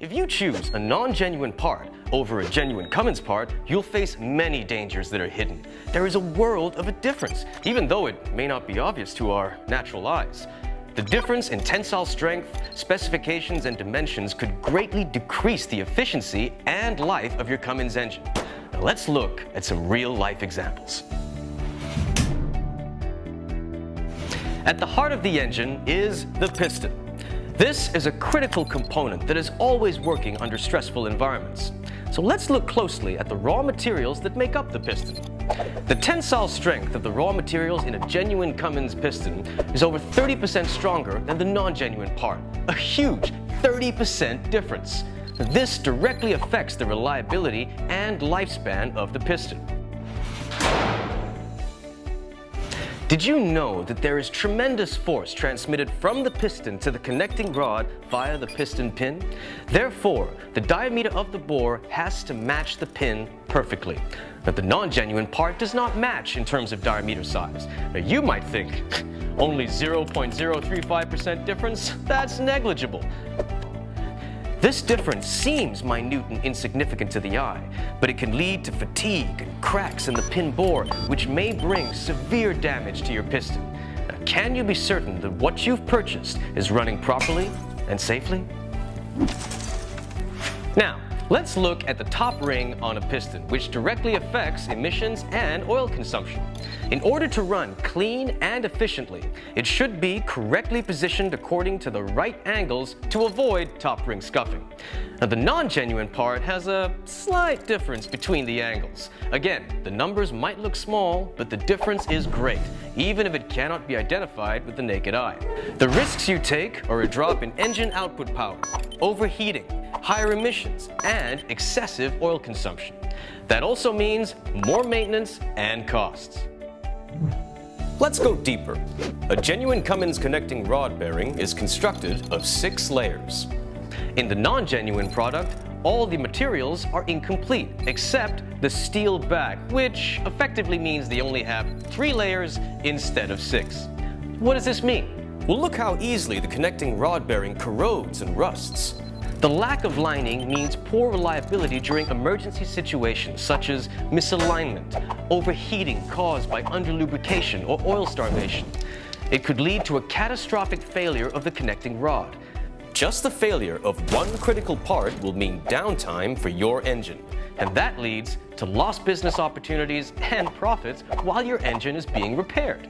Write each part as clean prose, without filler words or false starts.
If you choose a non-genuine part over a genuine Cummins part, you'll face many dangers that are hidden. There is a world of a difference, even though it may not be obvious to our natural eyes. The difference in tensile strength, specifications, and dimensions could greatly decrease the efficiency and life of your Cummins engine. Now let's look at some real-life examples. At the heart of the engine is the piston. This is a critical component that is always working under stressful environments. So let's look closely at the raw materials that make up the piston. The tensile strength of the raw materials in a genuine Cummins piston is over 30% stronger than the non-genuine part, a huge 30% difference. This directly affects the reliability and lifespan of the piston. Did you know that there is tremendous force transmitted from the piston to the connecting rod via the piston pin? Therefore, the diameter of the bore has to match the pin perfectly. But the non-genuine part does not match in terms of diameter size. Now you might think, only 0.035% difference? That's negligible. This difference seems minute and insignificant to the eye, but it can lead to fatigue and cracks in the pin bore, which may bring severe damage to your piston. Now, can you be certain that what you've purchased is running properly and safely? Now, let's look at the top ring on a piston, which directly affects emissions and oil consumption. In order to run clean and efficiently, it should be correctly positioned according to the right angles to avoid top ring scuffing. Now, the non-genuine part has a slight difference between the angles. Again, the numbers might look small, but the difference is great, even if it cannot be identified with the naked eye. The risks you take are a drop in engine output power, overheating, higher emissions, and excessive oil consumption. That also means more maintenance and costs. Let's go deeper. A genuine Cummins connecting rod bearing is constructed of 6 layers. In the non-genuine product, all the materials are incomplete except the steel back, which effectively means they only have 3 layers instead of 6. What does this mean? Well, look how easily the connecting rod bearing corrodes and rusts. The lack of lining means poor reliability during emergency situations such as misalignment, overheating caused by underlubrication or oil starvation. It could lead to a catastrophic failure of the connecting rod. Just the failure of one critical part will mean downtime for your engine, and that leads to lost business opportunities and profits while your engine is being repaired.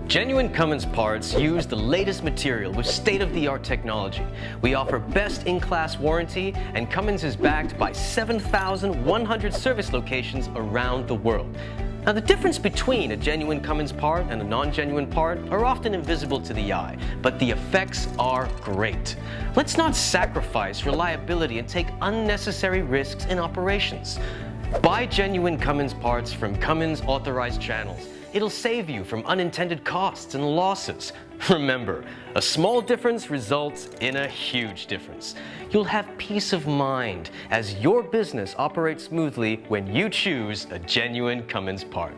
Genuine Cummins parts use the latest material with state-of-the-art technology. We offer best-in-class warranty, and Cummins is backed by 7,100 service locations around the world. Now, the difference between a genuine Cummins part and a non-genuine part are often invisible to the eye, but the effects are great. Let's not sacrifice reliability and take unnecessary risks in operations. Buy genuine Cummins parts from Cummins Authorized channels. It'll save you from unintended costs and losses. Remember, a small difference results in a huge difference. You'll have peace of mind as your business operates smoothly when you choose a genuine Cummins part.